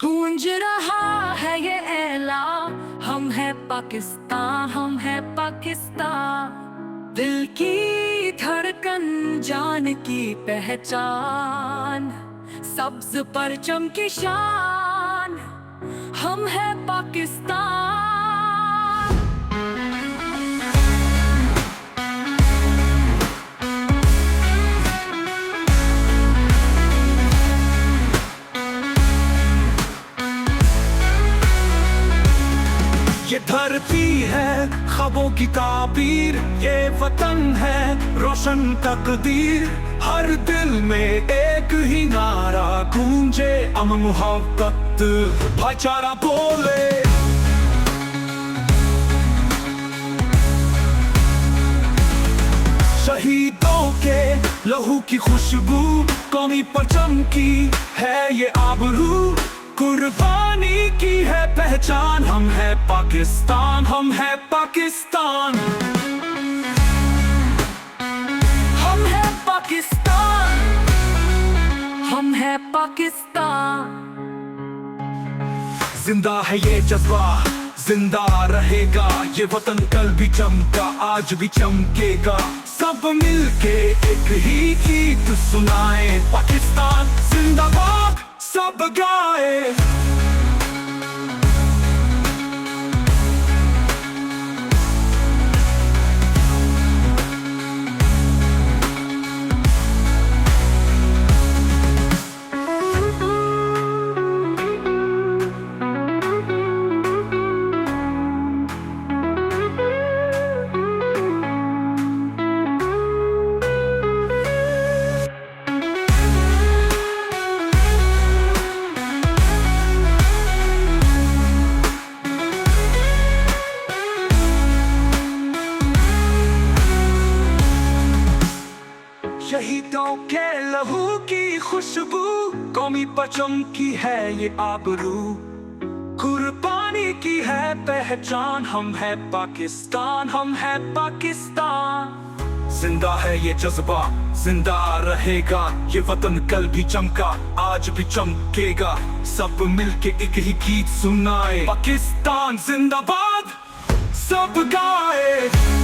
गूंज रहा है ये ऐला, हम है पाकिस्तान, हम है पाकिस्तान। दिल की धड़कन, जान की पहचान, सब्ज परचम की शान, हम है पाकिस्तान। ये धरती है ख्वाबों की ताबीर, ये वतन है रोशन तकदीर। हर दिल में एक ही नारा गूंजे, अमन मोहब्बत भाईचारा बोले। शहीदों के लहू की खुशबू, कौमी परचम की है ये आबरू। कुर्बानी की है पहचान, हम है पाकिस्तान, हम है पाकिस्तान। हम है पाकिस्तान, हम है पाकिस्तान। जिंदा है ये जज्बा, जिंदा रहेगा ये वतन। कल भी चमका, आज भी चमकेगा। सब मिलके एक ही गीत सुनाए, पाकिस्तान जिंदाबाद सब गाए। शहीदों के लहू की खुशबू, कौमी परचम की है ये आबरू। कुर्बानी की है पहचान, हम है पाकिस्तान, हम है पाकिस्तान। जिंदा है ये जज्बा, जिंदा रहेगा ये वतन। कल भी चमका, आज भी चमकेगा। सब मिलके एक ही गीत सुनाए, पाकिस्तान जिंदाबाद सब गाए।